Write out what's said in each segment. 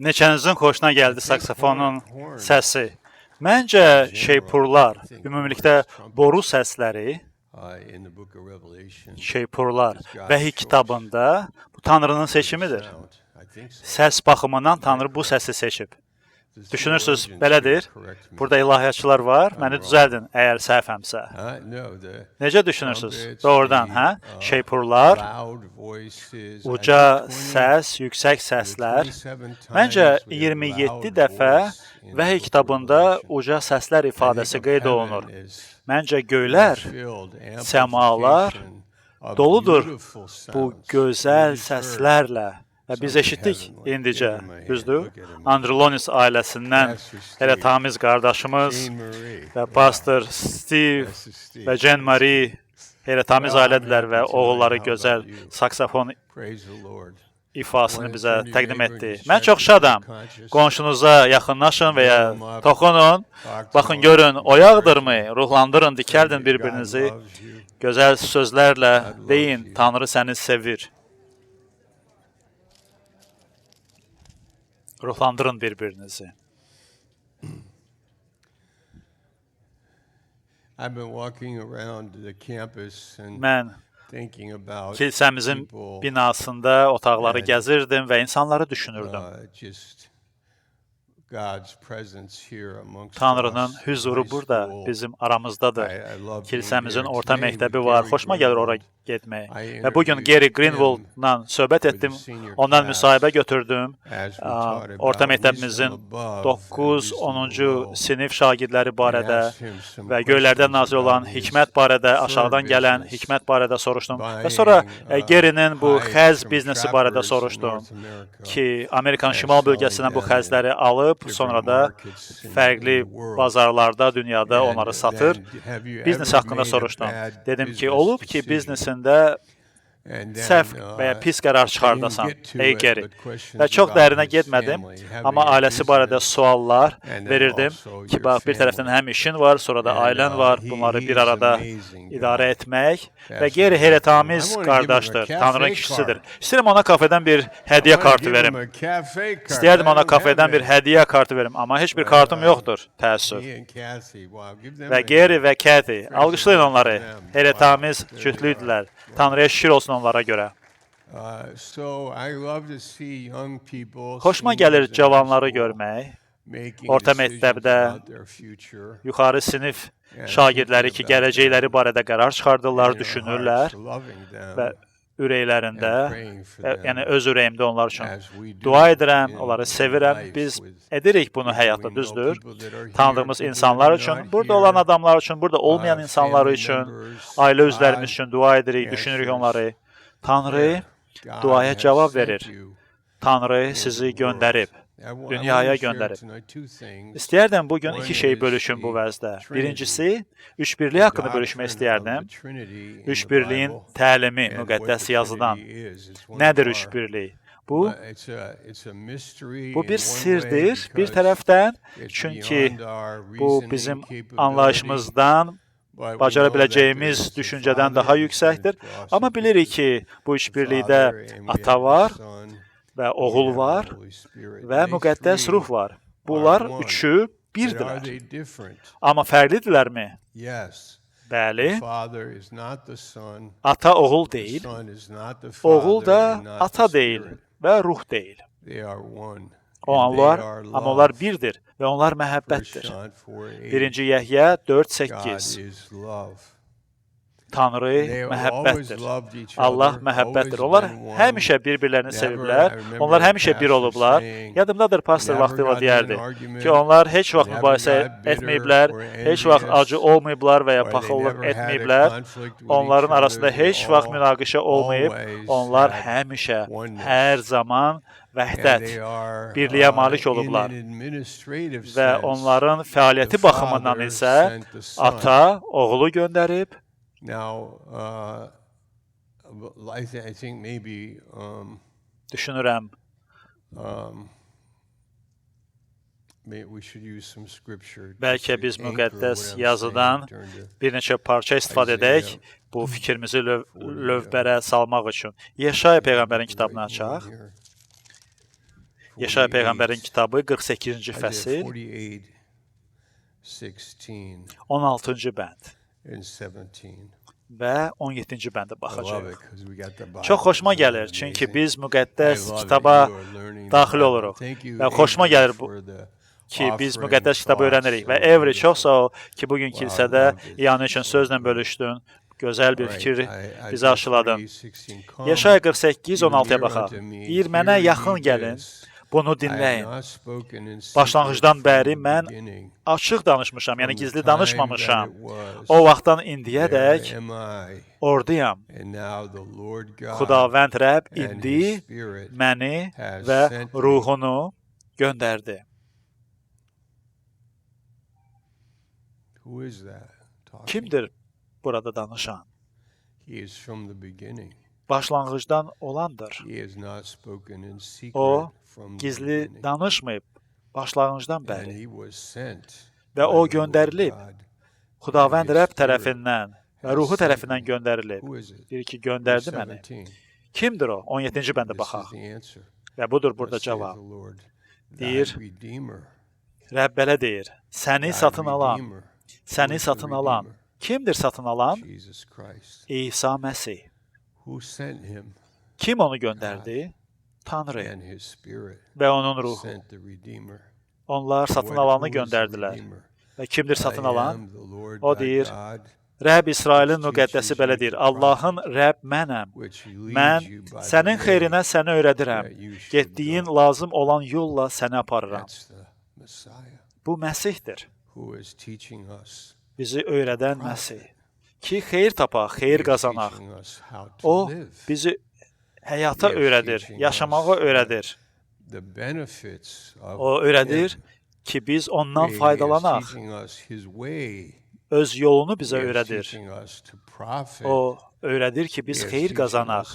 Neçənizin xoşuna gəldi saksafonun səsi? Məncə şeypurlar, ümumilikdə boru səsləri, şeypurlar Vəhiy kitabında bu Tanrının seçimidir. Səs baxımından Tanrı bu səsi seçib. Düşünürsünüz, belədir. Burada ilahiyyatçılar var, məni düzəldin əgər səhvəmsə. Necə düşünürsünüz? Doğrudan, hə? Şeypurlar, uca səs, yüksək səslər. Məncə 27 dəfə Vəhiy kitabında uca səslər ifadəsi qeyd olunur. Məncə göylər, səmalar doludur bu gözəl səslərlə. Və biz eşitdik indicə, düzdür? Androlonis ailəsindən elə tamiz qardaşımız və pastor Steve və Jen Marie elə tamiz ailədirlər və oğulları gözəl saksafon ifasını bizə təqdim etdi. Mən çox şadam. Qonşunuza yaxınlaşın və ya toxunun. Baxın, görün, oyaqdırmı? Ruhlandırın, dikəldin bir-birinizi. Gözəl sözlərlə deyin, Tanrı səni sevir. Ruhlandırın bir-birinizi. Mən kilsəmizin binasında otaqları gəzirdim və insanları düşünürdüm. Tanrının hüzuru burada, bizim aramızdadır. Kilsəmizin orta məktəbi var, xoşuma gəlir ora getmək. Və bugün Gary Greenwald'la söhbət etdim, ondan müsahibə götürdüm. Orta məktəbimizin 9-10-cu sinif şagirdləri barədə və göylərdən nazil olan hikmət barədə, aşağıdan gələn hikmət barədə soruşdum. Və sonra Gary'nin bu xəz biznesi barədə soruşdum ki, Amerikanın şimal bölgəsindən bu xəzləri alıb, sonra da fərqli bazarlarda, dünyada onları satır. Biznes haqqında soruşdum. Dedim ki, olub ki, biznesində səhv və ya pis qərar çıxardasan, ey Gary. Və çox dərinə getmədim, amma ailəsi barədə suallar verirdim ki, bax, bir tərəfdən həm işin var, sonra da ailən var, bunları bir arada idarə etmək. Və Gary heyrətamiz qardaşdır, Tanrının kişisidir. İstəyirəm ona kafedən bir hədiyyə kartı verim. İstəyərdim ona kafedən bir hədiyyə kartı verim, amma heç bir kartım yoxdur, təəssüf. Və Gary və Kathy, alqışlayın onları, heyrətamiz cütlüydülər. Tanrıya şükür olsun onlara görə. Xoşuma gəlir cavanları görmək, orta məktəbdə, yuxarı sinif şagirdləri ki, gələcəkləri barədə qərar çıxardırlar, düşünürlər və ürəklərində, yəni öz ürəyimdə onlar üçün dua edirəm, onları sevirəm. Biz edirik bunu həyatda, düzdür? Tanıdığımız insanlar üçün, burada olan adamlar üçün, burada olmayan insanlar üçün, ailə üzvlərimiz üçün dua edirik, düşünürük onları. Tanrı duaya cavab verir. Tanrı sizi göndərib, dünyaya göndərib. İstəyərdim bugün iki şey bölüşüm bu vəzdə. Birincisi, üçbirlik haqqında bölüşmək istəyərdim. Üçbirliyin təlimi müqəddəs yazıdan. Nədir üçbirlik? Bu bir sirdir bir tərəfdən, çünki bu bizim anlayışımızdan, bacara biləcəyimiz düşüncədən daha yüksəkdir. Amma bilirik ki, bu üçbirlikdə ata var və oğul var və müqəddəs ruh var. Bunlar üçü birdirlər. Amma fərqlidirlərmi? Bəli. Ata oğul deyil, oğul da ata deyil və ruh deyil. Amma onlar birdir və onlar məhəbbətdir. 1. Yəhyə 4:8. Tanrı məhəbbətdir. Allah məhəbbətdir. Onlar həmişə bir-birlərini seviblər. Onlar həmişə bir olublar. Yadımdadır, pastor vaxtıyla deyərdi ki, onlar heç vaxt mübahisə etməyiblər, heç vaxt acı olmayıblar və ya paxıllıq etməyiblər. Onların arasında heç vaxt münaqişə olmayıb. Onlar həmişə, hər zaman vəhdət, birliyə malik olublar. Və onların fəaliyyəti baxımından isə ata oğulu göndərib. Düşünürəm, Bəlkə biz müqəddəs yazıdan bir neçə parça istifadə edək, bu fikrimizi lövbərə salmaq üçün. Yeşaya Peyğəmbərin kitabını açaq. Yeşaya Peyğəmbərin kitabı 48-ci fəsil, 16-cı bənd və 17-ci bəndə baxacaq. Çox xoşuma gəlir, çünki biz müqəddəs kitaba daxil oluruq və xoşuma gəlir ki, biz müqəddəs kitabı öyrənirik və Evri, çox sağ ol ki, bugün kilsədə İyanı üçün sözlə bölüşdün, gözəl bir fikir bizi aşıladın. Yeşaya 48-16-ya baxaq. Deyir, mənə yaxın gəlin, bunu dinləyin. Başlanğıcdan bəri mən açıq danışmışam, yəni gizli danışmamışam. O vaxtdan indiyədək orduyam. Xudavənd Rəbb indi məni və ruhunu göndərdi. Kimdir burada danışan? Başlanğıcdan olandır. O, gizli danışmayıb, başlanğıcdan bəri. Və o göndərilib, Xudavənd Rəbb tərəfindən və ruhu tərəfindən göndərilib. Deyir ki, göndərdi məni. Kimdir o? 17-ci bəndə baxaq. Və budur burada cavab. Deyir, Rəbb belə deyir, səni satın alan, səni satın alan. Kimdir satın alan? İsa Məsih. Kim onu göndərdi? Tanrı və onun ruhu. Onlar satın alanı göndərdilər. Və kimdir satın alan? O deyir, Rəbb İsrailin müqəddəsi belə deyir, Allahın Rəbb mənəm. Mən sənin xeyrinə səni öyrədirəm. Getdiyin lazım olan yolla səni aparıram. Bu Məsihdir. Bizi öyrədən Məsih. Ki, xeyir tapaq, xeyir qazanaq. O, bizi həyata öyrədir, yaşamağı öyrədir. O öyrədir ki, biz ondan faydalanaq. Öz yolunu bizə öyrədir. O öyrədir ki, biz xeyir qazanaq.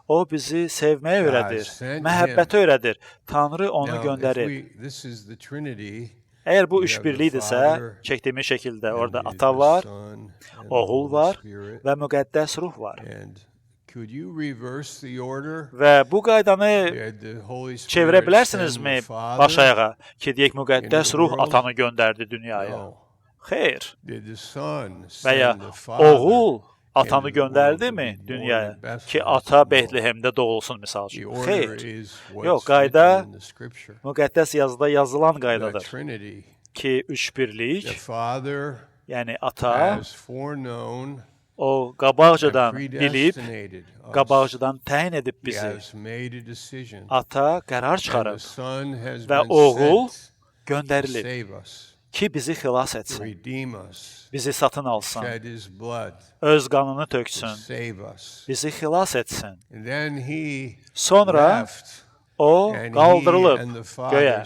O bizi sevməyə öyrədir, məhəbbəti öyrədir. Tanrı onu göndərir. Əgər bu üç birlikdirsə, çəkdiyimiz şəkildə orada ata var, oğul var və müqəddəs ruh var. Və bu qaydanı çevirə bilərsinizmi baş ayağa ki, deyək, müqəddəs ruh atanı göndərdi dünyaya? Xeyr. Və ya oğul atanı göndərdimi dünyaya ki, ata Betlehemdə doğulsun, misal üçün? Xeyr. Yox, qayda müqəddəs yazıda yazılan qaydadır ki, üç birlik, yəni ata, o qabaqcadan bilib, qabaqcadan təyin edib bizi. Ata qərar çıxarıb və oğul göndərilib ki, bizi xilas etsin, bizi satın alsın, öz qanını töksün, bizi xilas etsin. Sonra o qaldırılıb göyə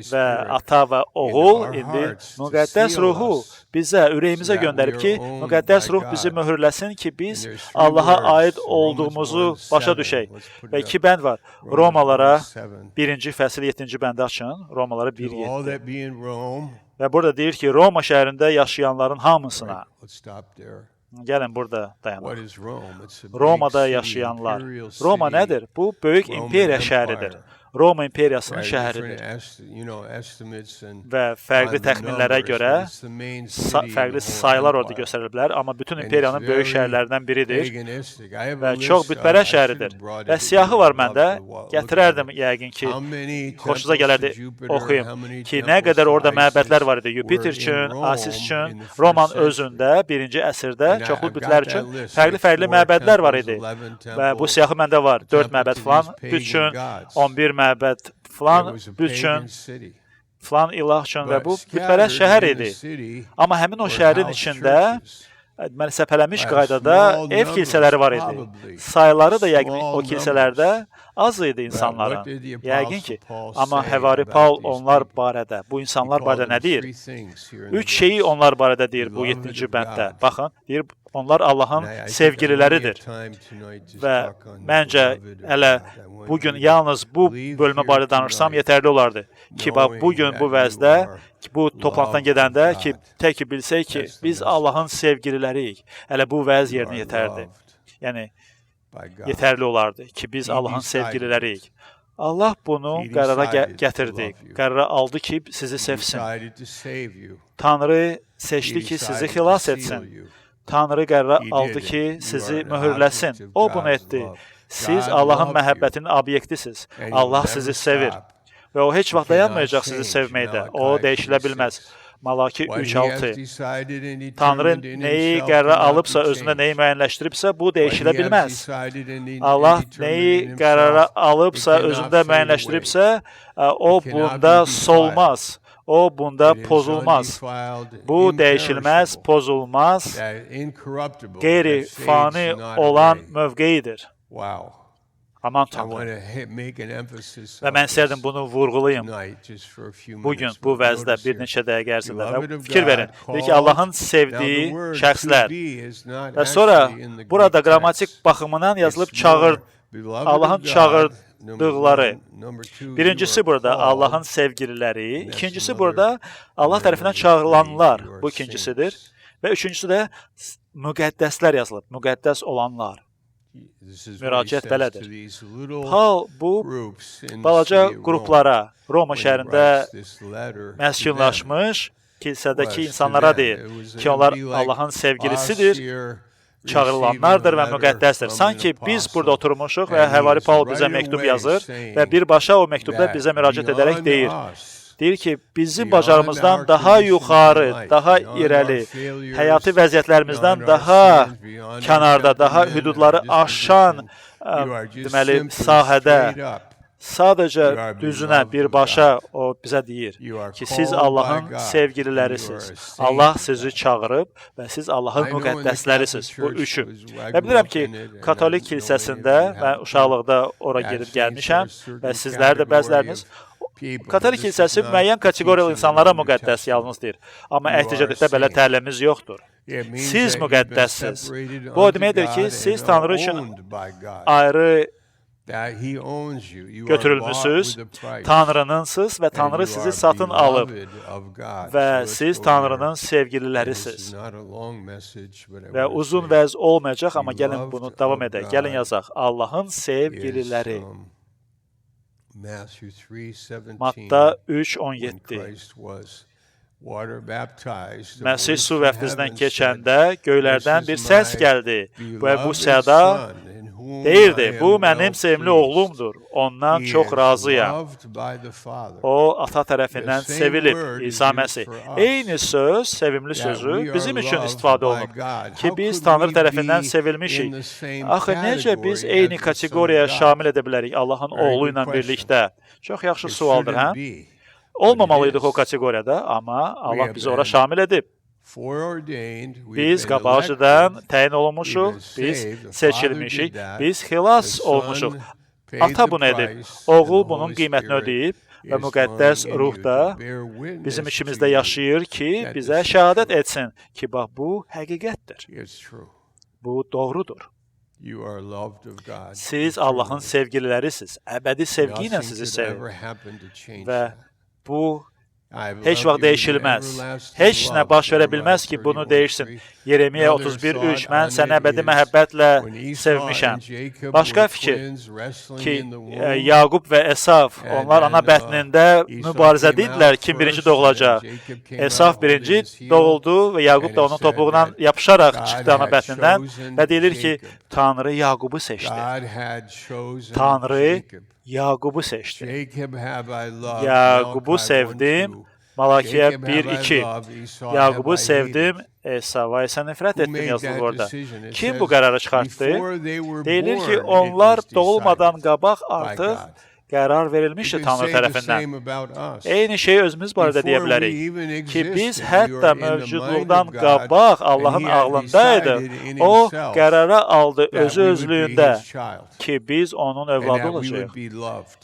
və ata və oğul indi müqəddəs ruhu bizə, ürəyimizə göndərib ki, müqəddəs ruh bizi möhürləsin ki, biz Allaha aid olduğumuzu başa düşək. Və 2 bənd var. Romalara 1-ci fəsil 7-ci bəndə açın. Romalara 1:7. Və burada deyir ki, Roma şəhərində yaşayanların hamısına. Gəlin burada dayanaq. Romada yaşayanlar. Roma nədir? Bu, böyük imperiya şəhəridir. Roma imperiyasının şəhəridir. Və fərqli təxminlərə görə fərqli sayılar orada göstəriliblər, amma bütün imperiyanın böyük şəhərlərindən biridir və çox bütpərəst şəhəridir. Və siyahı var məndə, gətirərdim yəqin ki, xoşunuza gələrdi, oxuyum ki, nə qədər orada məbədlər var idi, Yupiter üçün, Asis üçün, Romanın özündə 1-ci əsrdə çoxlu bütlər üçün fərqli məbədlər var idi. Və bu siyahı məndə var, 4 məbəd falan, bütün 11 məbəd filan üçün, filan ilah üçün və bu bütpərəst şəhər idi. Amma həmin o şəhərin içində səpələmiş qaydada ev kilsələri var idi. Sayıları da yəqin o kilsələrdə az idi insanların. Yəqin ki, amma Həvari Paul onlar barədə, bu insanlar barədə nə deyir? 3 şeyi onlar barədə deyir bu 7-ci bənddə. Baxın, deyir, Onlar Allahın sevgililəridir. Və məncə hələ bugün yalnız bu bölmə barədə danışsam yetərli olardı. Ki, bax, bugün bu vəzdə, bu toplantıdan gedəndə ki, tək ki, bilsək ki, biz Allahın sevgililəriyik. Hələ bu vəz yerinə yetərdi. Yəni, yetərli olardı ki, biz Allahın sevgililəriyik. Allah bunu qərara gətirdi. Qərara aldı ki, sizi sevsin. Tanrı seçdi ki, sizi xilas etsin. Tanrı qərara aldı ki, sizi mühürləsin. O bunu etdi. Siz Allahın məhəbbətinin obyektisiniz. Allah sizi sevir. Və o heç vaxt dayanmayacaq sizi sevməkdə. O dəyişilə bilməz. Malaki 3:6. Tanrı neyi qərara alıbsa, özündə neyi müəyyənləşdiribsə, bu dəyişilə bilməz. Allah neyi qərara alıbsa, özündə müəyyənləşdiribsə, o bunda solmaz. O bunda pozulmaz. Bu dəyişilməz, pozulmaz, qeyri-fani olan mövqeyidir. Aman Tanrım. Və mən istərdim bunu vurğulayım. Bugün bu vəzdə bir neçə dəqiqə ərzində. Və fikir verin. Deyir ki, Allahın sevdiyi şəxslər. Və sonra burada qrammatik baxımından yazılıb Allahın çağırdıqları. Birincisi burada Allahın sevgililəri. İkincisi burada Allah tərəfindən çağırılanlar. Bu ikincisidir. Və üçüncüsü də müqəddəslər yazılıb. Müqəddəs olanlar. Müraciət belədir. Paul bu balaca qruplara, Roma şəhərində məskunlaşmış kilsədəki insanlara deyir ki, onlar Allahın sevgilisidir, çağırılanlardır və müqəddəsdir. Sanki biz burada oturmuşuq və Həvari Paul bizə məktub yazır və birbaşa o məktubda bizə müraciət edərək deyir. Deyir ki, bizim bacarımızdan daha yuxarı, daha irəli, həyati vəziyyətlərimizdən daha kənarda, daha hüdudları aşan deməli, sahədə sadəcə düzünə, birbaşa o bizə deyir ki, siz Allahın sevgililərisiniz. Allah sizi çağırıb və siz Allahın müqəddəslərisiniz. Bu üçü. Və bilirəm ki, Katolik kilsəsində, mən uşaqlıqda ora gedib gəlmişəm və sizlər də bəziləriniz, Katolik kilsəsi müəyyən kateqoriyalı insanlara müqəddəs yalnız deyir. Amma əhd-i-cədiddə belə təlimimiz yoxdur. Siz müqəddəssiniz. Bu o deməkdir ki, siz Tanrı üçün ayrı götürülmüsünüz, Tanrınınsınız və Tanrı sizi satın alıb və siz Tanrının sevgililərisiniz. Və uzun vəz olmayacaq, amma gəlin bunu davam edək. Gəlin yazaq. Allahın sevgililəri. Matta 3:17. Məsih su vəftizindən keçəndə göylərdən bir səs gəldi və bu səda deyirdi, bu mənim sevimli oğlumdur, ondan çox razıyam. O, ata tərəfindən sevilib, İsa Məsih. Eyni söz, sevimli sözü bizim üçün istifadə olunub ki, biz Tanrı tərəfindən sevilmişik. Axı, necə biz eyni kateqoriyaya şamil edə bilərik Allahın oğlu ilə birlikdə? Çox yaxşı sualdır, hə? Olmamalıydıq o kateqoriyada, amma Allah bizi ora şamil edib. Biz qabaqcadan təyin olunmuşuq, biz seçilmişik, biz xilas olmuşuq. Ata bunu edib, oğul bunun qiymətini ödəyib və müqəddəs ruh da bizim içimizdə yaşayır ki, bizə şəhadət etsin ki, bax, bu həqiqətdir. Bu doğrudur. Siz Allahın sevgililərisiniz, əbədi sevgi ilə sizi sevir və bu heç vaxt dəyişilməz. Heç nə baş verə bilməz ki, bunu dəyişsin. Yeremiya 31:3. Mən səni əbədi məhəbbətlə sevmişəm. Başqa fikir ki, Yaqub və Esav, onlar ana bətnində mübarizədə idilər, kim birinci doğulacaq. Esav birinci doğuldu və Yaqub da onun topuğundan yapışaraq çıxdı ana bətnindən və deyilir ki, Tanrı Yaqubu seçdi. Tanrı Yaqubu seçdi. Yaqubu sevdim. Malakiya 1:2. Yaqubu sevdim, Esava isə nifrət etdim yazılır orada. Kim bu qərarı çıxartdı? Deyilir ki, onlar doğulmadan qabaq artıq qərar verilmişdi Tanrı tərəfindən. Eyni şeyi özümüz barədə deyə bilərik ki, biz hətta mövcudluqdan qabaq Allahın ağlındaydıq. O qərara aldı özü-özlüyündə ki, biz onun övladı olacağıq,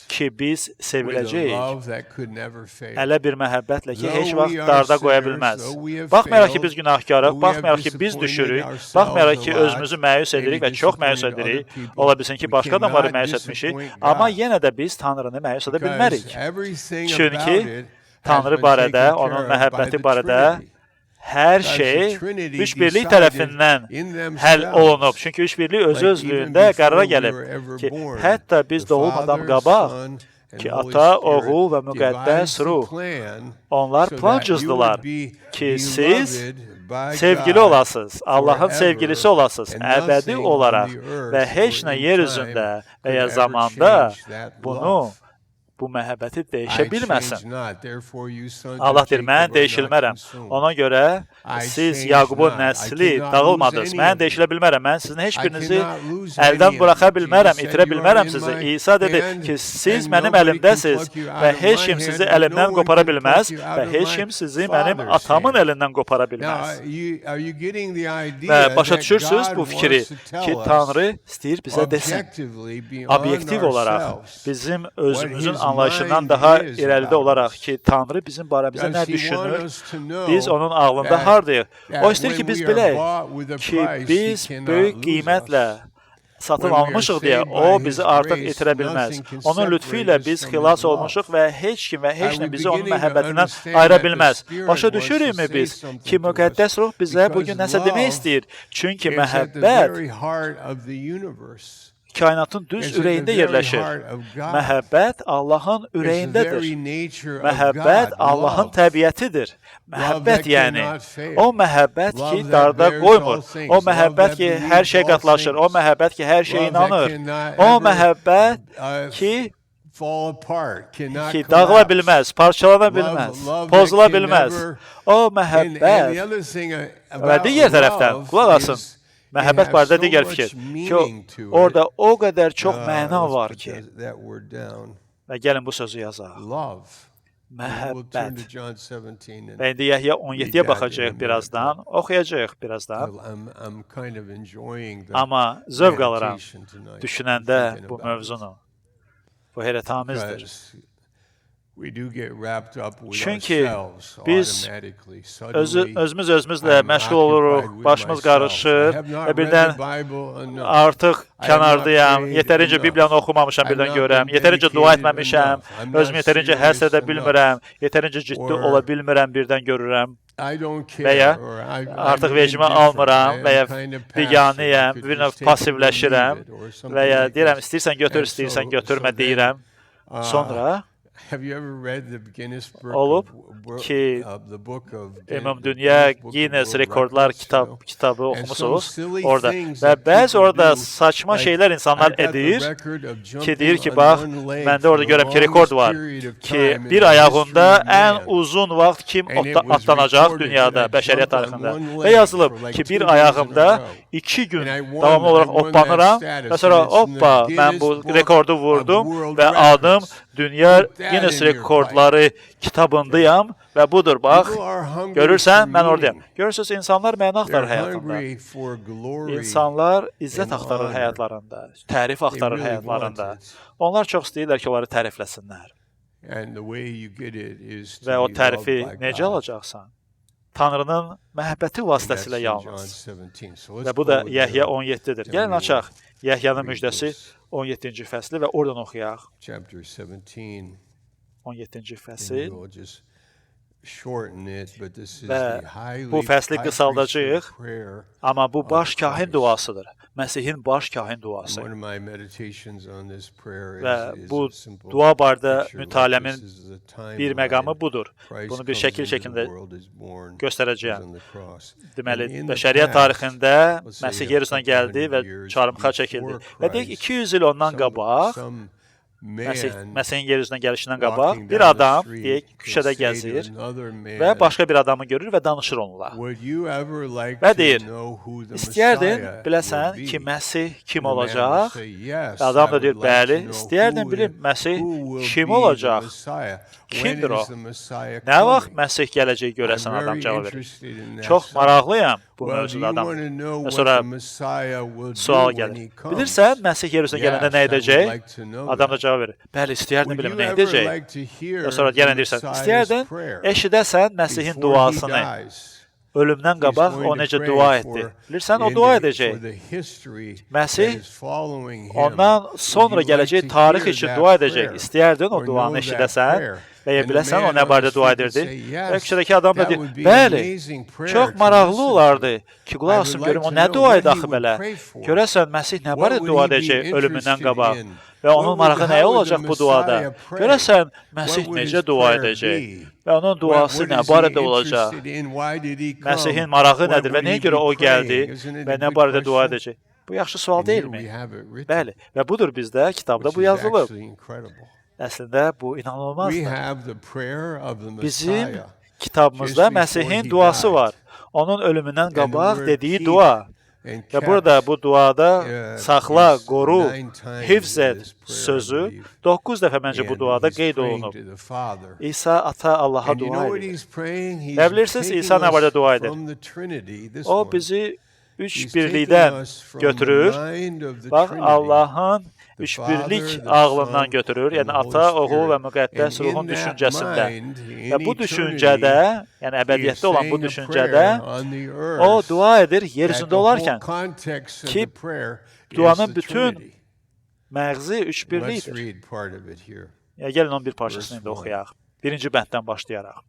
ki, biz seviləcəyik. Elə bir məhəbbətlə ki, heç vaxt darda qoya bilməz. Baxmayaraq ki, biz günahkarıq, baxmayaraq ki, biz düşürük, baxmayaraq ki, özümüzü məyus edirik və çox məyus edirik. Ola bilsin ki, başqa adamları məyus etmişik, amma yenə də biz Tanrını məyus edə bilmərik. Çünki Tanrı barədə, onun məhəbbəti barədə hər şey üç birlik tərəfindən həll olunub. Çünki üç birlik özü-özlüyündə qərara gəlib ki, hətta biz doğulmadan qabaq ki, ata, oğul və müqəddəs ruh, onlar plan cızdılar ki, siz sevgili olasınız, Allahın sevgilisi olasınız, əbədi olaraq və heç nə yer üzündə və ya zamanda bu məhəbbəti dəyişə bilməsin. Allah deyir, mən dəyişilmərəm. Ona görə siz Yaqubun nəsli dağılmadınız. Mən dəyişilə bilmərəm. Mən sizin heç birinizi əldən buraxa bilmərəm, itirə bilmərəm sizi. İsa dedi ki, siz mənim əlimdəsiz və heç kim sizi əlimdən qopara bilməz və heç kim sizi mənim atamın əlindən qopara bilməz. Və başa düşürsünüz bu fikri ki, Tanrı istəyir bizə desin. Obyektiv olaraq bizim özümüzün anlayışından daha irəlidə olaraq ki, Tanrı bizim barəmizdə nə düşünür, biz onun ağlında hardayıq. O istəyir ki, biz biləyik ki, biz böyük qiymətlə satın almışıq deyə o bizi artıq itirə bilməz. Onun lütfu ilə biz xilas olmuşuq və heç kim və heç nə bizi onun məhəbbətindən ayıra bilməz. Başa düşürükmü biz ki, müqəddəs ruh bizə bugün nəsə demək istəyir? Çünki məhəbbət kainatın düz ürəyində yerləşir. Məhəbbət Allahın ürəyindədir. Məhəbbət Allahın təbiətidir. Məhəbbət yəni, o məhəbbət ki, darda qoymur. O məhəbbət ki, hər şey qatlaşır. O məhəbbət ki, hər şey inanır. O məhəbbət ki, dağıla bilməz, parçalana bilməz, pozula bilməz. O məhəbbət və digər tərəfdən, qulaq asın, məhəbbət barədə digər fikir ki, orada o qədər çox məna var ki, və gəlin bu sözü yazaq. Məhəbbət. Və indi Yəhya 17-yə baxacaq birazdan, oxuyacaq birazdan. Amma zövq alıram düşünəndə bu mövzunu. Bu heyrətamizdir. Çünki biz özümüzlə məşğul oluruq, başımız qarışır və birdən artıq kənardayam, yetərincə Bibliyanı oxumamışam birdən görəm, yetərincə dua etməmişəm, özümü yetərincə həsr edə bilmirəm, yetərincə ciddi ola bilmirəm birdən görürəm və ya artıq vecimə almıram və ya biganiyəm, bir növ passivləşirəm və ya deyirəm, istəyirsən götür, istəyirsən götürmə deyirəm. Sonra olub ki, Ümumdünya Guinness Rekordlar kitabı oxumusunuz orada. Və bəzi orada saçma şeylər insanlar edir ki, deyir ki, bax, məndə orada görəm ki, rekord var ki, bir ayağında ən uzun vaxt kim atlanacaq dünyada, bəşəriyyət tarixində. Və yazılıb ki, bir ayağımda 2 gün davamlı olaraq hoppanıram və sonra hoppa, mən bu rekordu vurdum və adım Dünya Guinness Rekordları kitabındayam və budur, bax, görürsən, mən oradayam. Görürsünüz, insanlar məna axtarır həyatında. İnsanlar izzət axtarır həyatlarında, tərif axtarır həyatlarında. Onlar çox istəyirlər ki, onları tərifləsinlər. Və o tərifi necə alacaqsan? Tanrının məhəbbəti vasitəsilə yalnız. Və bu da Yəhya 17-dir. Gəlin açaq Yəhyanın müjdəsi 17-ci fəsli və oradan oxuyaq. 17-ci fəsil və bu fəsli qısaldacağıq, amma bu baş kahin duasıdır. Məsihin baş kahin duası. Və bu dua barədə mütaliəmin bir məqamı budur. Bunu bir şəkil şəklində göstərəcəyəm. Deməli, bəşəriyyət tarixində Məsih yer üzünə gəldi və çarmıxa çəkildi. Və deyək, 200 il ondan qabaq Məsihin yer üzünə gəlişindən qabaq bir adam, deyək, küçədə gəzir və başqa bir adamı görür və danışır onunla. Və deyir, istəyərdin biləsən ki, Məsih kim olacaq? Və adam da deyir, bəli, istəyərdin bilim, Məsih kim olacaq? Kimdir o? Nə vaxt Məsih gələcək görəsən, adam cavab verir. Çox maraqlıyam bu mövzuda adam. Və sonra sual gəlir. Bilirsən, Məsih yer üzünə gələndə nə edəcək? Adam da cavab verir. Bəli, istəyərdin bilim, nə edəcək? Və sonra gələn deyirsən, istəyərdin eşidəsən Məsihin duasını. Ölümdən qabaq o necə dua etdi. Bilirsən, o dua edəcək. Məsih ondan sonra gələcək tarix üçün dua edəcək. İstəyərdin o duanı eşidəsən və ya biləsən o nə barədə dua edirdi. Və küçədəki adam da deyir, bəli, çox maraqlı olardı ki, qulaq asım görüm, o nə dua edir axı belə? Görəsən, Məsih nə barədə dua edəcək ölümündən qabaq? Və onun marağı nəyə olacaq bu duada? Görəsən, Məsih necə dua edəcək? Və onun duası nə barədə olacaq? Məsihin marağı nədir və nəyə görə o gəldi və nə barədə dua edəcək? Bu yaxşı sual deyilmi? Bəli, və budur bizdə, kitabda bu yazılıb. Əslində, bu inanılmazdır. Bizim kitabımızda Məsihin duası var. Onun ölümündən qabaq dediyi dua. Və burada bu duada saxla, qoru, hifz et sözü 9 dəfə məncə bu duada qeyd olunub. İsa ata Allaha dua edir. Və bilirsiniz, İsa nə barədə dua edir? O bizi üç birlikdən götürür. Bax, Allahın üçbirlik ağlından götürür, yəni ata, oğul və müqəddəs ruhun düşüncəsində. Və bu düşüncədə, yəni əbədiyyətdə olan bu düşüncədə o dua edir yer üzündə olarkən ki, duanın bütün məğzi üçbirlikdir. Gəlin onun bir parçasını indi oxuyaq. Birinci bənddən başlayaraq.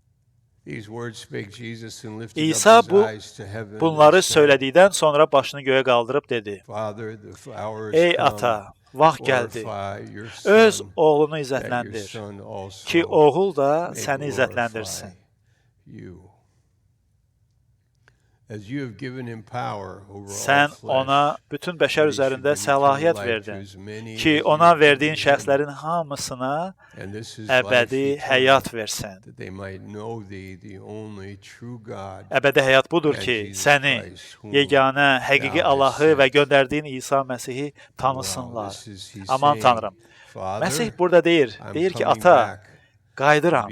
İsa bunları söylədikdən sonra başını göyə qaldırıb dedi, ey ata, vaxt gəldi, öz oğlunu izzətləndir ki, oğul da səni izzətləndirsin. Sən ona bütün bəşər üzərində səlahiyyət verdin ki, ona verdiyin şəxslərin hamısına əbədi həyat versin. Əbədi həyat budur ki, səni, yeganə, həqiqi Allahı və göndərdiyin İsa Məsihi tanısınlar. Aman Tanrım, Məsih burada deyir ki, ata, qayıdıram,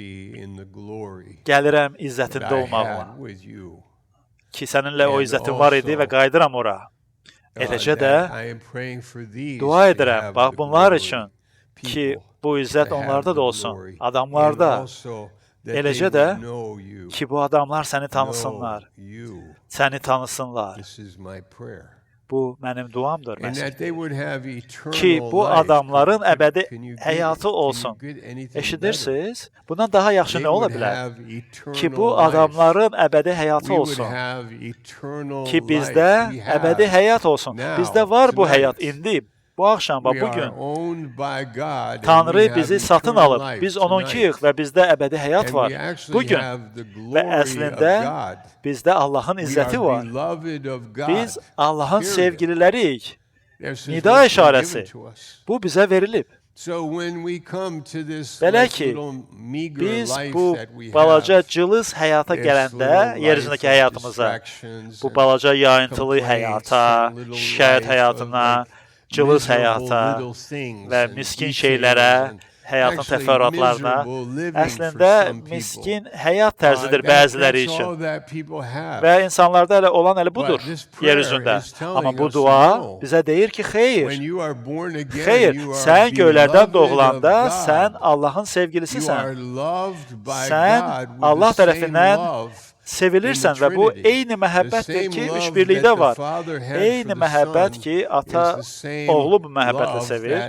gəlirəm izzətində olmağıma. Ki, səninlə o izzətin var idi və qayıdıram ora. Eləcə də dua edirəm, bax bunlar üçün ki, bu izzət onlarda da olsun, adamlarda. Eləcə də ki, bu adamlar səni tanısınlar, səni tanısınlar. Bu mənim duamdır, Məsih. Ki, bu adamların əbədi həyatı olsun. Eşidirsiniz? Bundan daha yaxşı nə ola bilər? Ki, bu adamların əbədi həyatı olsun. Ki, bizdə əbədi həyat olsun. Bizdə var bu həyat indi. Bu axşam, bugün Tanrı bizi satın alıb. Biz onunkuyuq və bizdə əbədi həyat var. Bugün və əslində bizdə Allahın izzəti var. Biz Allahın sevgililəriyik. Nida işarəsi. Bu bizə verilib. Belə ki, biz bu balaca cılız həyata gələndə, yer üzündəki həyatımıza, bu balaca yayıntılı həyata, şikayət həyatına, cılız həyata və miskin şeylərə, həyatın təfərrüatlarına, əslində miskin həyat tərzidir bəziləri üçün. Və insanlarda elə olan elə budur yer üzündə. Amma bu dua bizə deyir ki, xeyr, sən göylərdən doğulanda sən Allahın sevgilisisən. Sən Allah tərəfindən sevilirsən və bu eyni məhəbbətdir ki, üçbirlikdə var. Eyni məhəbbət ki, ata oğlu bu məhəbbətlə sevir.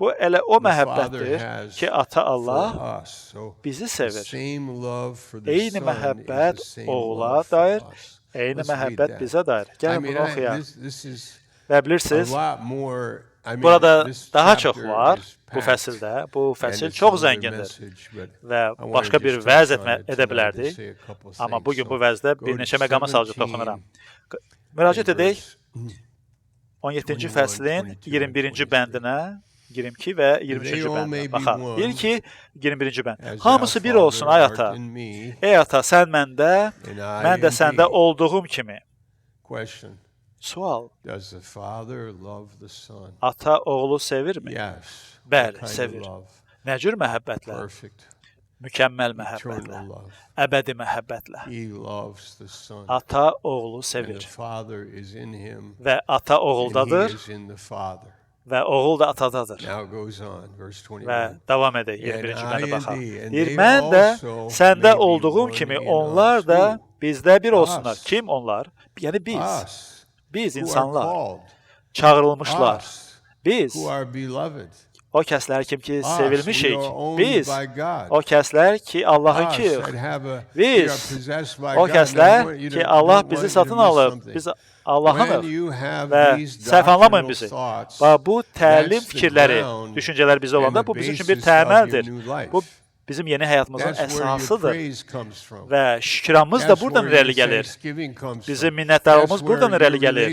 Bu elə o məhəbbətdir ki, ata Allah bizi sevir. Eyni məhəbbət oğula dair, eyni məhəbbət bizə dair. Gəlin bunu oxuyaq. Və bilirsiniz, burada daha çox var bu fəsildə. Bu fəsil çox zəngindir və başqa bir vəz edə bilərdik. Amma bugün bu vəzdə bir neçə məqama sadəcə toxunuram. Müraciət edək 17-ci fəslin 21-ci bəndinə 22 və 23-cü bəndə. Baxaq. Deyir ki, 21-ci bənd. Hamısı bir olsun, ay ata. Ey ata, sən məndə, mən də səndə olduğum kimi. Sual. Ata oğlu sevirmi? Bəli, sevir. Nə cür məhəbbətlə? Mükəmməl məhəbbətlə. Əbədi məhəbbətlə. Ata oğlu sevir. Və ata oğuldadır. Və oğul da atadadır. Və davam edək, 21-ci bəndə baxaq. Deyir, mən də səndə olduğum kimi onlar da bizdə bir olsunlar. Kim onlar? Yəni biz. Biz insanlar. Çağırılmışlar. Biz. O kəslər kim ki sevilmişik. Biz. O kəslər ki Allahınkıyıq. Biz. O kəslər ki Allah bizi satın alıb. Biz Allah'ınıq və səhv anlamayın bizi. Bu təlim fikirləri, düşüncələr bizə olanda bu bizim üçün bir təməldir. Bu bizim yeni həyatımızın əsasıdır. Və şükranımız da buradan irəli gəlir. Bizim minnətdarlığımız buradan irəli gəlir.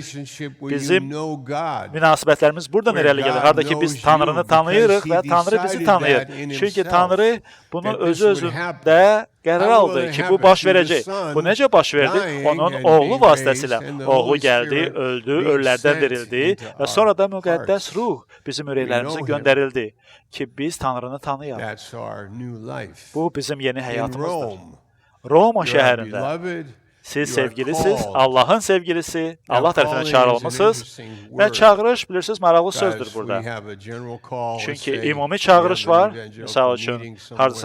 Bizim münasibətlərimiz buradan irəli gəlir. Harada ki biz Tanrını tanıyırıq və Tanrı bizi tanıyır. Çünki Tanrı bunu özü-özündə qərar aldı ki, bu baş verəcək. Bu necə baş verdi? Onun oğlu vasitəsilə. Oğlu gəldi, öldü, ölülərdən dirildi və sonra da müqəddəs ruh bizim ürəklərimizə göndərildi ki, biz Tanrını tanıyaq. Bu bizim yeni həyatımızdır. Roma şəhərində siz sevgilisiz, Allahın sevgilisi, Allah tərəfindən çağırılmısınız və çağırış, bilirsiniz, maraqlı sözdür burada. Çünki ümumi çağırış var. Misal üçün,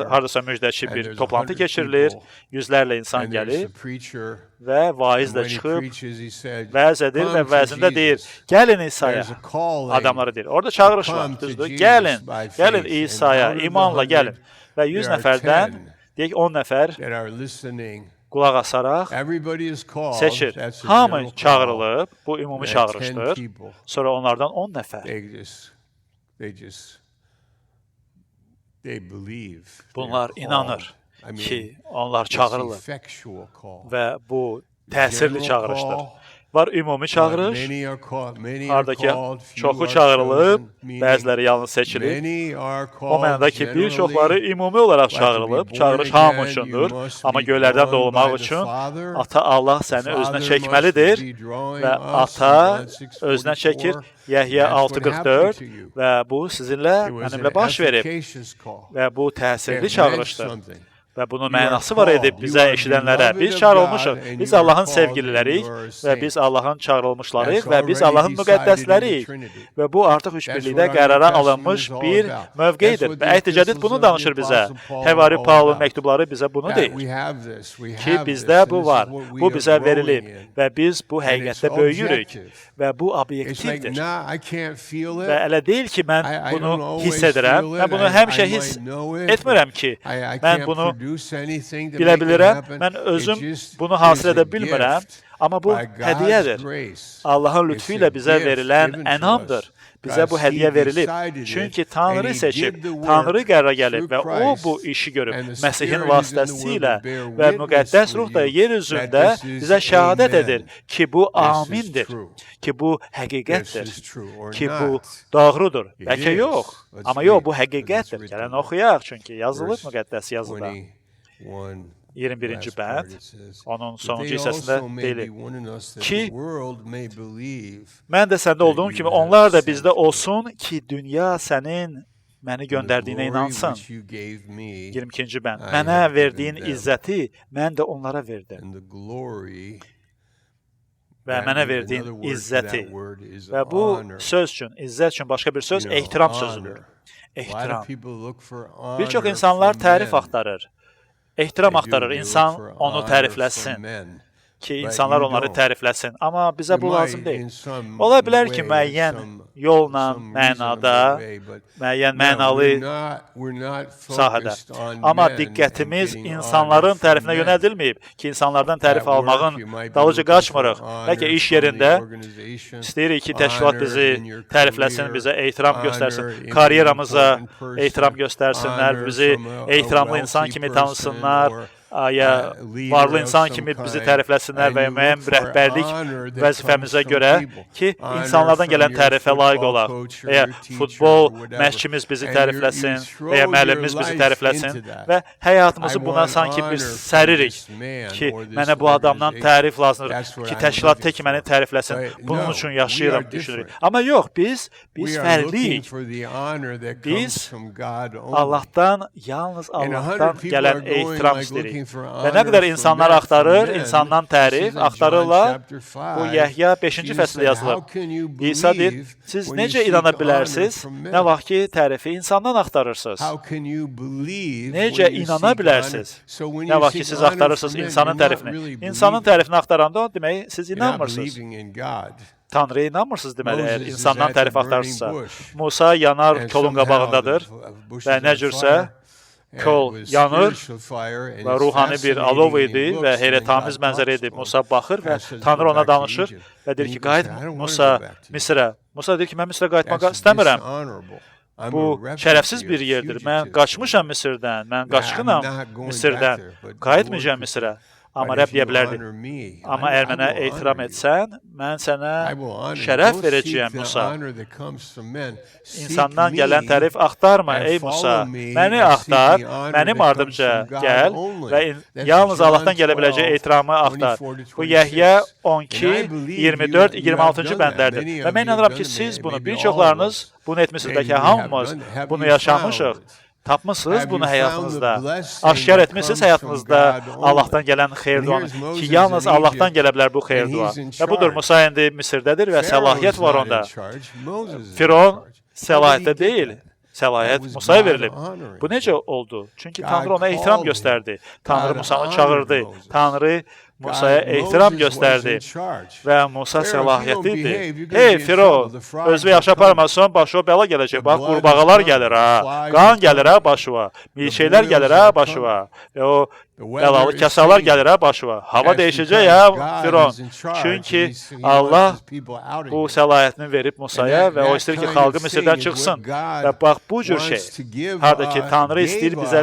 haradasa müjdəçi bir toplantı keçirilir, yüzlərlə insan gəlir və vaiz də çıxıb, vəz edir və vəzində deyir, gəlin İsa'ya, adamları deyir. Orada çağırış var, düzdür, gəlin İsa'ya, imanla gəlin. Və 100 nəfərdən, deyək 10 nəfər, qulaq asaraq seçir. Hamı çağırılıb, bu ümumi çağırışdır. Sonra onlardan 10 nəfər. Bunlar inanır ki, onlar çağırılıb və bu təsirli çağırışdır. Var ümumi çağırış, haradakı çoxu çağırılıb, bəziləri yalnız seçilib. O mənada ki, bir çoxları ümumi olaraq çağırılıb, çağırış hamı üçündür. Amma göylərdən doğulmaq üçün Ata Allah səni özünə çəkməlidir və Ata özünə çəkir. Yəhyə 6:44 və bu sizinlə, mənimlə baş verib və bu təsirli çağırışdır. Və bunun mənası var edib bizə eşidənlərə. Biz çağırılmışıq. Biz Allahın sevgililəriyik və biz Allahın çağırılmışlarıyıq və biz Allahın müqəddəsləriyik. Və bu artıq üçbirlikdə qərara alınmış bir mövqeyidir. Və Əhd-i-Cədid bunu danışır bizə. Həvari Paulun məktubları bizə bunu deyir. Ki bizdə bu var. Bu bizə verilib və biz bu həqiqətdə böyüyürük. Və bu obyektivdir. Və elə deyil ki, mən bunu hiss edirəm. Mən bunu həmişə hiss etmirəm ki, mən bunu bilə bilirəm, mən özüm bunu hasil edə bilmirəm, amma bu hədiyyədir. Allahın lütfü ilə bizə verilən ənamdır. Bizə bu hədiyyə verilib. Çünki Tanrı seçib, Tanrı qərara gəlib və o bu işi görüb. Məsihin vasitəsilə və müqəddəs ruh da yer üzündə bizə şəhadət edir ki, bu amindir, ki, bu həqiqətdir, ki, bu doğrudur. Bəlkə yox, amma yox, bu həqiqətdir. Gələn oxuyaq, çünki yazılıb müqəddəs yazıda. 21-ci bənd, onun sonuncu hissəsində deyilir ki, mən də səndə olduğum kimi onlar da bizdə olsun ki, dünya sənin məni göndərdiyinə inansın. 22-ci bənd, mənə verdiyin izzəti mən də onlara verdim. Və mənə verdiyin izzəti. Və bu söz üçün, izzət üçün başqa bir söz, ehtiram sözüdür. Ehtiram. Bir çox insanlar tərif axtarır. Ehtiram axtarır, insan onu tərifləsin ki, insanlar onları tərifləsin. Amma bizə bu lazım deyil. Ola bilər ki, müəyyən yolla, mənada, müəyyən mənalı sahədə. Amma diqqətimiz insanların tərifinə yönəldilməyib ki, insanlardan tərif almağın dalıcı qaçmırıq. Bəlkə iş yerində istəyirik ki, təşkilat bizi tərifləsin, bizə ehtiram göstərsin, karyeramıza ehtiram göstərsinlər, bizi ehtiramlı insan kimi tanısınlar, varlı insan kimi bizi tərifləsinlər və müəyyən rəhbərlik vəzifəmizə görə ki, insanlardan gələn tərifə layiq olaq. Və ya futbol məşqimiz bizi tərifləsin və ya müəllimimiz bizi tərifləsin və həyatımızı buna sanki bir səririk ki, mənə bu adamdan tərif lazımdır ki, təşkilat tək məni tərifləsin, bunun üçün yaşayıram, düşünürük. Amma yox, biz fərqliyik. Biz Allahdan, yalnız Allahdan gələn ehtiram istəyirik. Və nə qədər insanlar axtarır, insandan tərif axtarırlar. Bu Yəhya 5-ci fəsildə yazılır. İsa deyir, siz necə inana bilərsiniz, nə vaxt ki, tərifi insandan axtarırsınız? Necə inana bilərsiniz? Nə vaxt ki, siz axtarırsınız insanın tərifini? İnsanın tərifini axtaranda, demək, siz inanmırsınız. Tanrıya inanmırsınız deməli, əgər insandan tərif axtarırsınızsa. Musa yanar kolun qabağındadır və nə cürsə, kol yanır və ruhani bir alov idi və heyrətamiz mənzərə idi. Musa baxır və Tanrı ona danışır və deyir ki, qayıt Musa Misrə. Musa deyir ki, mən Misrə qayıtmaq istəmirəm. Bu şərəfsiz bir yerdir. Mən qaçmışam Misirdən, mən qaçqınam Misirdən. Qayıtmayacağam Misrə. Amma Rəbb deyə bilərdi. Amma əgər mənə ehtiram etsən, mən sənə şərəf verəcəyəm, Musa. İnsandan gələn tərif axtarma, ey Musa. Məni axtar, mənim ardımca gəl və yalnız Allahdan gələ biləcək ehtiramı axtar. Bu Yəhya 12, 24, 26-cı bəndlərdir. Və mən inanıram ki, siz bunu, bir çoxlarınız bunu etmişsiniz. Bəlkə hamımız bunu yaşamışıq. Tapmışsınız bunu həyatınızda, aşkar etmişsiniz həyatınızda Allahdan gələn xeyir-duanı ki, yalnız Allahdan gələ bilər bu xeyir-dua. Və budur, Musa indi Misirdədir və səlahiyyət var onda. Firon səlahiyyətdə deyil, səlahiyyət Musaya verilib. Bu necə oldu? Çünki Tanrı ona ehtiram göstərdi. Tanrı Musanı çağırdı. Tanrı Musaya ehtiram göstərdi və Musa səlahiyyətlidir. Hey Firon, özünü yaxşı aparmazsan, başına bəla gələcək. Bax, qurbağalar gəlir ha, qan gəlir ha başına, milçəklər gəlir ha başına və o bəlalı kasalar gəlir ha başına. Hava dəyişəcək ha Firon. Çünki Allah bu səlahiyyətini verib Musaya və o istəyir ki, xalqı Misirdən çıxsın. Və bax, bu cür şey, harada ki, Tanrı istəyir bizə,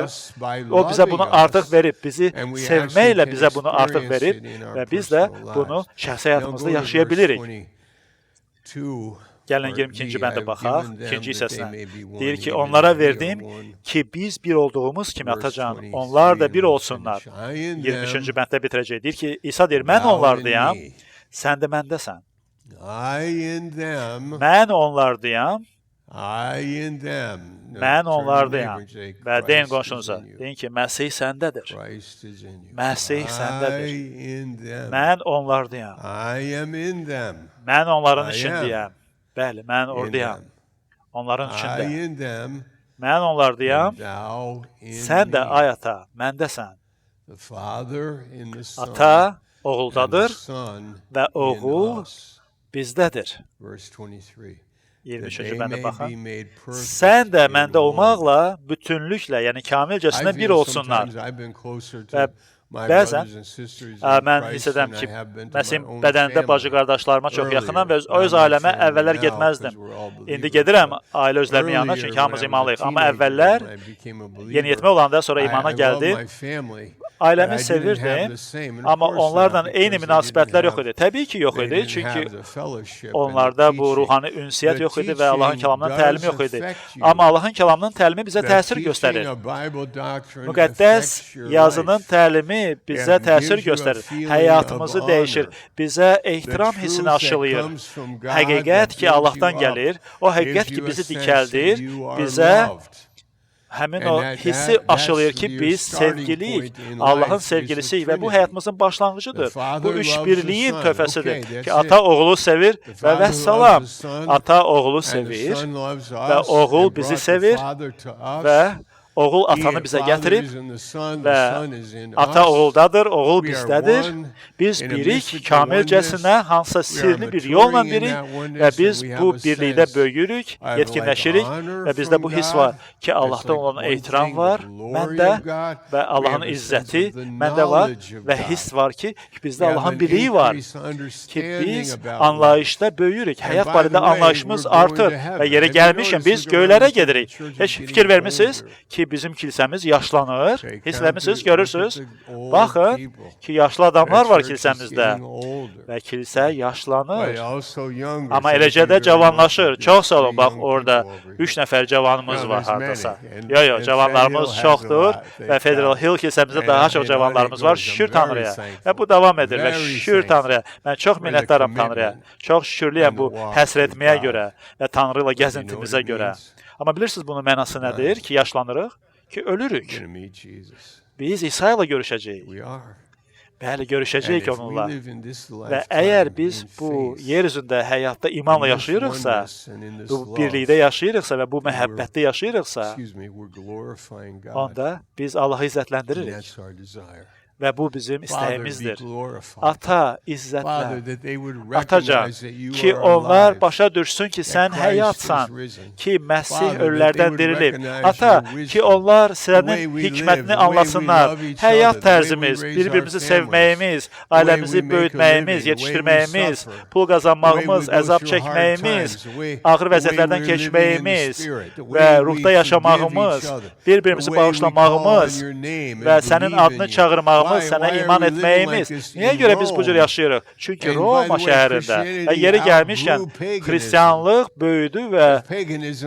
o bizə bunu artıq verib, bizi sevməklə bizə bunu artıq verib və biz də bunu şəxsi həyatımızda yaşaya bilirik. Gəlin 22-ci bəndə baxaq, ikinci hissəsinə. Deyir ki, onlara verdim ki, biz bir olduğumuz kimi Atacan, onlar da bir olsunlar. 23-cü bənddə bitirəcək. Deyir ki, İsa deyir, mən onlardayam, sən də məndəsən. Mən onlardayam, mən onlardayam. Və deyin qonşunuza, deyin ki, Məsih səndədir. Məsih səndədir. Mən onlardayam. Mən onların içindəyəm. Bəli, mən oradayam. Onların içində. Mən onlardayam. Sən də, ay ata, məndəsən. Ata oğuldadır və oğul bizdədir. 23-cü bəndə baxın. Sən də məndə olmaqla, bütünlüklə, yəni kamilcəsinə bir olsunlar. Və bəzən mən hiss edəm ki, məsim bədənində bacı qardaşlarıma çox yaxınam və öz ailəmə əvvəllər getməzdim. İndi gedirəm ailə özlərimin yanına, çünki hamımız imanlıyıq. Amma əvvəllər yeniyetmə olanda, sonra imana gəldim. Ailəmi sevirdim, amma onlarla eyni münasibətlər yox idi. Təbii ki, yox idi, çünki onlarda bu ruhani ünsiyyət yox idi və Allahın kəlamının təlimi yox idi. Amma Allahın kəlamının təlimi bizə təsir göstərir. Müqəddəs yazının təlimi bizə təsir göstərir. Həyatımızı dəyişir, bizə ehtiram hissini aşılayır. Həqiqət ki, Allahdan gəlir, o həqiqət ki, bizi dikəldir, bizə həmin o hissi aşılayır ki, biz sevgiliyik, Allahın sevgilisiyik və bu həyatımızın başlanğıcıdır. Bu üçbirliyin töhfəsidir ki, ata oğlu sevir və vəssalam. Ata oğlu sevir və oğul bizi sevir və oğul atanı bizə gətirib və ata oğuldadır, oğul bizdədir. Biz birik, kamilcəsinə, hansısa sirli bir yolla birik və biz bu birlikdə böyüyürük, yetkinləşirik və bizdə bu his var ki, Allahdan olan ehtiram var məndə və Allahın izzəti məndə var və his var ki, bizdə Allahın biliyi var ki, biz anlayışda böyüyürük, həyat barədə anlayışımız artır və yerə gəlmişkən biz göylərə gedirik. Heç fikir vermişsiniz ki, ki, bizim kilsəmiz yaşlanır. Hiss eləmisiniz, görürsünüz. Baxın ki, yaşlı adamlar var kilsəmizdə və kilsə yaşlanır. Amma eləcə də cavanlaşır. Çox sağ olun, bax, orada 3 nəfər cavanımız var hardasa. Yox, cavanlarımız çoxdur və Federal Hill kilsəmizdə daha çox cavanlarımız var. Şükür Tanrıya. Və bu davam edir və şükür Tanrıya. Mən çox minnətdaram Tanrıya. Çox şükürlüyəm bu həsr etməyə görə və Tanrı ilə gəzintimizə görə. Amma bilirsiniz bunun mənası nədir? Ki, yaşlanırıq, ki, ölürük. Biz İsa ilə görüşəcəyik. Bəli, görüşəcəyik onunla. Və əgər biz bu yer üzündə həyatda imanla yaşayırıqsa, bu birlikdə yaşayırıqsa və bu məhəbbətdə yaşayırıqsa, onda biz Allahı izzətləndiririk. Və bu bizim istəyimizdir. Ata, izzətlə, Atacan, ki onlar başa düşsün ki, sən həyatsan, ki, Məsih ölülərdən dirilib. Ata, ki, onlar sənin hikmətini anlasınlar. Həyat tərzimiz, bir-birimizi sevməyimiz, ailəmizi böyütməyimiz, yetişdirməyimiz, pul qazanmağımız, əzab çəkməyimiz, ağır vəziyyətlərdən keçməyimiz və ruhda yaşamağımız, bir-birimizi bağışlamağımız və sənin adını çağırmağımız, sənə iman etməyimiz. Niyə görə biz bu cür yaşayırıq? Çünki Roma şəhərində və yeri gəlmişkən xristianlıq böyüdü və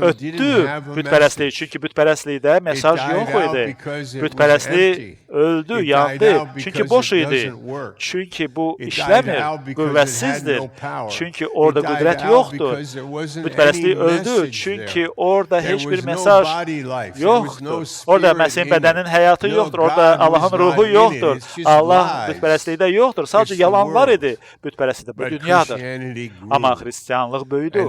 ötdü bütpərəstliyi. Çünki bütpərəstlikdə mesaj yox idi. Bütpərəstlik öldü, yandı. Çünki boş idi. Çünki bu işləmir, qüvvətsizdir. Çünki orada qüdrət yoxdur. Bütpərəstlik öldü. Çünki orada heç bir mesaj yoxdur. Orada Məsihin bədəninin həyatı yoxdur. Orada Allahın ruhu yoxdur. Allah bütpərəstlikdə yoxdur. Sadəcə yalanlar idi bütpərəstlikdə. Bu dünyadır. Amma xristianlıq böyüdü.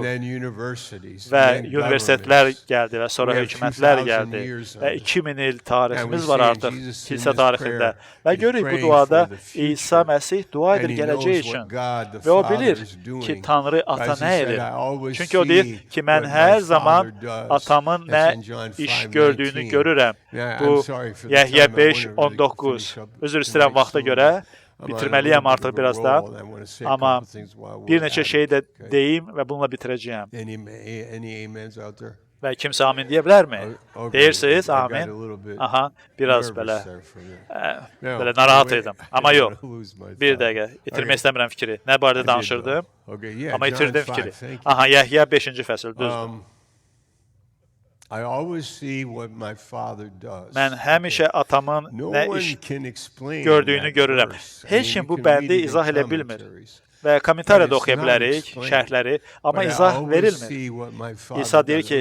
Və universitetlər gəldi və sonra hökumətlər gəldi. Və 2000 il tariximiz var artıq kilsə tarixində. Və görürük bu duada İsa Məsih dua edir gələcək üçün. Və o bilir ki, Tanrı ata nə edir? Çünki o deyir ki, mən hər zaman atamın nə iş gördüyünü görürəm. Bu Yəhyə 5:19. Üzr istəyirəm vaxta görə, bitirməliyəm artıq birazdan, amma bir neçə şey də deyim və bununla bitirəcəyəm. Və kimsə amin deyə bilərmi? Deyirsiniz, amin. Aha, biraz belə narahat edim. Amma yox, bir dəqiqə, itirmək istəmirəm fikri. Nə barədə danışırdım? Amma itirdim fikri. Aha, Yəhyə 5-ci fəsil, düzdür. Mən həmişə atamın nə iş gördüyünü görürəm. Heç kim bu bəndi izah elə bilmir. Və kommentariyada oxuya bilərik, şərhləri, amma izah verilmir. İsa deyir ki,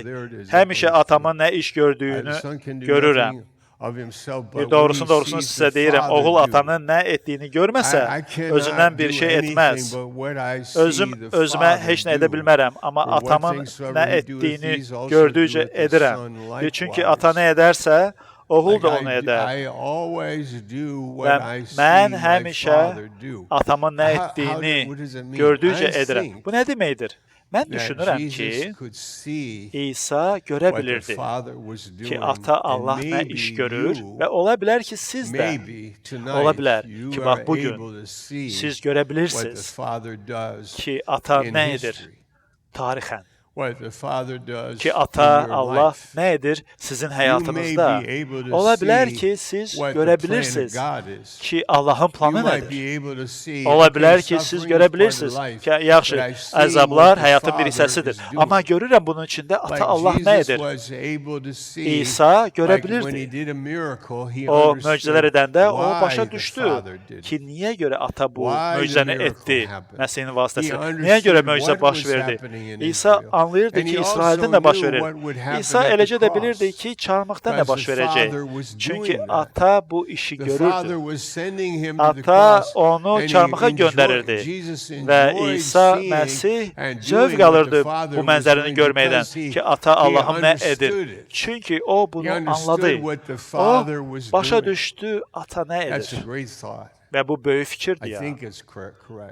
həmişə atamın nə iş gördüyünü görürəm. Doğrusunu sizə deyirəm, oğul atanın nə etdiyini görməsə, özündən bir şey etməz. Özümə heç nə edə bilmərəm, amma atamın nə etdiyini gördükcə edirəm. Çünki ata nə edərsə, oğul da onu edər. Və mən həmişə atamın nə etdiyini gördükcə edirəm. Bu nə deməkdir? Mən düşünürəm ki, İsa görə bilirdi ki, ata Allah nə iş görür və ola bilər ki, siz də, ola bilər ki, bax, bugün siz görə bilirsiniz ki, ata nə edir tarixən. Ki, ata Allah nə edir sizin həyatınızda? Ola bilər ki, siz görə bilirsiniz ki, Allahın planı nədir? Ola bilər ki, siz görə bilirsiniz ki, yaxşı, əzablar həyatın bir hissəsidir. Amma görürəm bunun içində ata Allah nə edir? İsa görə bilirdi. O möcüzələr edəndə o başa düşdü ki, niyə görə ata bu möcüzəni etdi Məsihin vasitəsilə? Niyə görə möcüzə baş verdi? İsa anlayırdı ki, İsraildən də baş verir. İsa eləcə də bilirdi ki, çarmıqda nə baş verəcək. Çünki ata bu işi görürdü. Ata onu çarmıxa göndərirdi. Və İsa Məsih zövq alırdı bu mənzərəni görməkdən ki, ata Allahım nə edir. Çünki o bunu anladı. O başa düşdü, ata nə edir. Və bu böyük fikirdir ya.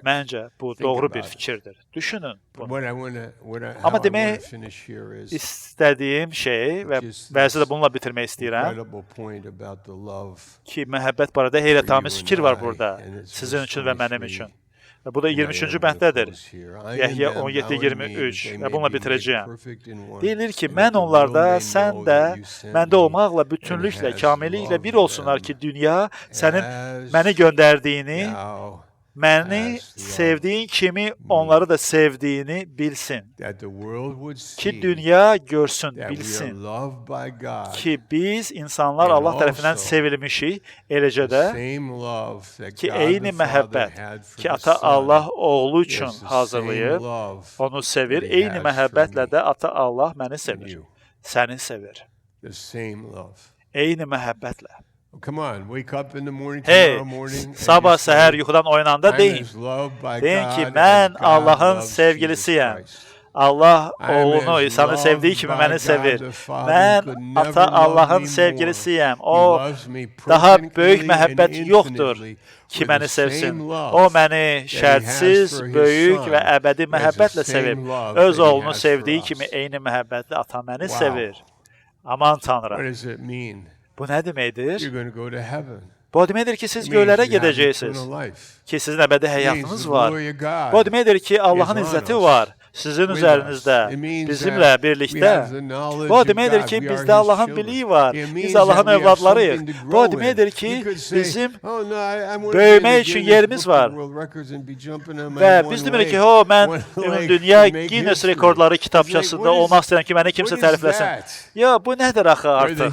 Məncə, bu doğru bir fikirdir. Düşünün bunu. Amma demək istədiyim şey və bəzi də bununla bitirmək istəyirəm ki, məhəbbət barədə heyrətamiz fikir var burada sizin üçün və mənim üçün. Və bu da 23-cü bəndədir. Yəhya 17:23 və bununla bitirəcəyəm. Deyilir ki, mən onlarda, sən də məndə olmaqla bütünlüklə, kamilliklə bir olsunlar ki, dünya sənin məni göndərdiyini, məni sevdiyin kimi onları da sevdiyini bilsin. Ki dünya görsün, bilsin ki biz insanlar Allah tərəfindən sevilmişik, eləcə də ki eyni məhəbbət ki ata Allah oğlu üçün hazırlayıb, onu sevir, eyni məhəbbətlə də ata Allah məni sevir, səni sevir. Eyni məhəbbətlə. Hey, sabah səhər yuxudan oyananda deyin. Deyin ki, mən Allahın sevgilisiyəm. Allah oğlunu, İsa'nı sevdiyi kimi məni sevir. Mən ata Allahın sevgilisiyəm. O, daha böyük məhəbbət yoxdur ki, məni sevsin. O, məni şərtsiz, böyük və əbədi məhəbbətlə sevib. Öz oğlunu sevdiyi kimi eyni məhəbbətlə ata məni sevir. Aman Tanrım. Bu nə deməkdir? Bu o deməkdir ki, siz göylərə gedəcəksiniz, ki, sizin əbədi həyatınız var. Bu o deməkdir ki, Allahın izzəti var sizin üzərinizdə, bizimlə birlikdə. Bu o deməkdir ki, bizdə Allahın biliyi var, biz Allahın övladlarıyıq. Bu o deməkdir ki, bizim böyümək üçün yerimiz var. Və biz demirik ki, mən dünya Guinness rekordları kitabçasında olmaq istəyirəm ki, məni kimsə tərifləsin. Ya, bu nədir axı artıq?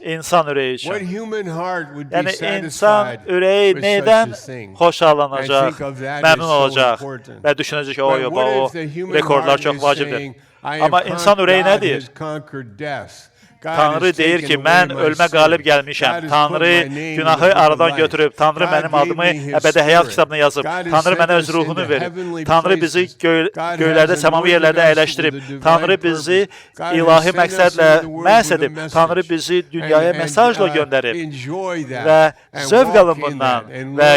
İnsan ürəyi üçün. Yəni, insan ürəyi nədən xoşallanacaq, məmnun olacaq və düşünəcək ki, o, rekordlar çox vacibdir. Amma insan ürəyi nədir? Tanrı deyir ki, mən ölmə qalib gəlmişəm. Tanrı günahı aradan götürüb. Tanrı mənim adımı əbədi həyat kitabına yazıb. Tanrı mənə öz ruhunu verib. Tanrı bizi göylərdə, səmavi yerlərdə əyləşdirib. Tanrı bizi ilahi məqsədlə məhz edib. Tanrı bizi dünyaya mesajla göndərib. Və zövq alın bundan və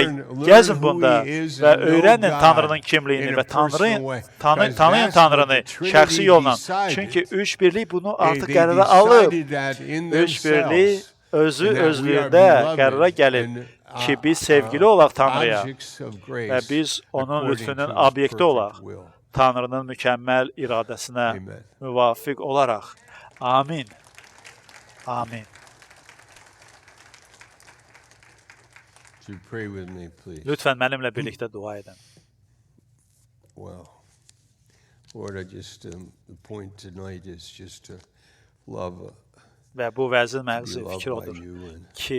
gəzin bunda və öyrənin Tanrının kimliyini və tanıyın Tanrını şəxsi yolla. Çünki üç birlik bunu artıq qərara alıb. Üç birlik özü özlüyündə qərara gəlib ki, biz sevgili olaq Tanrıya və biz onun lütfünün obyekti olaq. Tanrının mükəmməl iradəsinə müvafiq olaraq. Amin. Amin. Lütfən mənimlə birlikdə dua edin. Lord, the point tonight is just to love. Və bu vəzin məğzi fikir odur ki,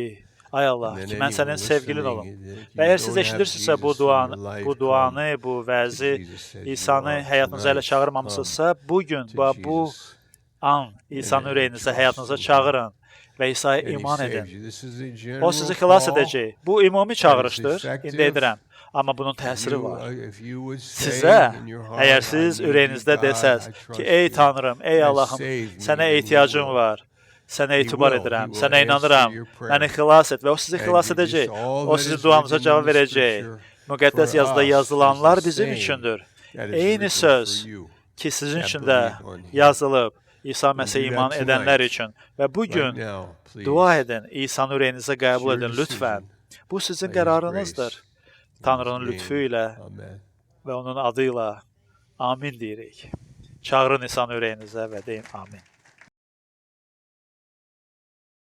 ay Allah, ki, mən sənin sevgilin olum. Və əgər siz eşidirsinizsə bu duanı, bu vəzi, İsa'nı həyatınıza elə çağırmamısınızsa, bugün, bu an İsa'nı ürəyinizə, həyatınıza çağırın və İsa'ya iman edin. O sizi xilas edəcək. Bu ümumi çağırışdır, indi edirəm. Amma bunun təsiri var. Sizə, əgər siz ürəyinizdə desəz ki, ey Tanrım, ey Allahım, sənə ehtiyacım var, sənə etibar edirəm, sənə inanıram, məni xilas et və o sizi xilas edəcək. O sizin duanıza cavab verəcək. Müqəddəs yazıda yazılanlar bizim üçündür. Eyni söz ki, sizin üçün də yazılıb İsa Məsihə iman edənlər üçün. Və bugün dua edin, İsa'nı ürəyinizə qəbul edin, lütfən. Bu sizin qərarınızdır. Tanrının lütfü ilə və onun adıyla amin deyirik. Çağırın İsa'nı ürəyinizə və deyin amin.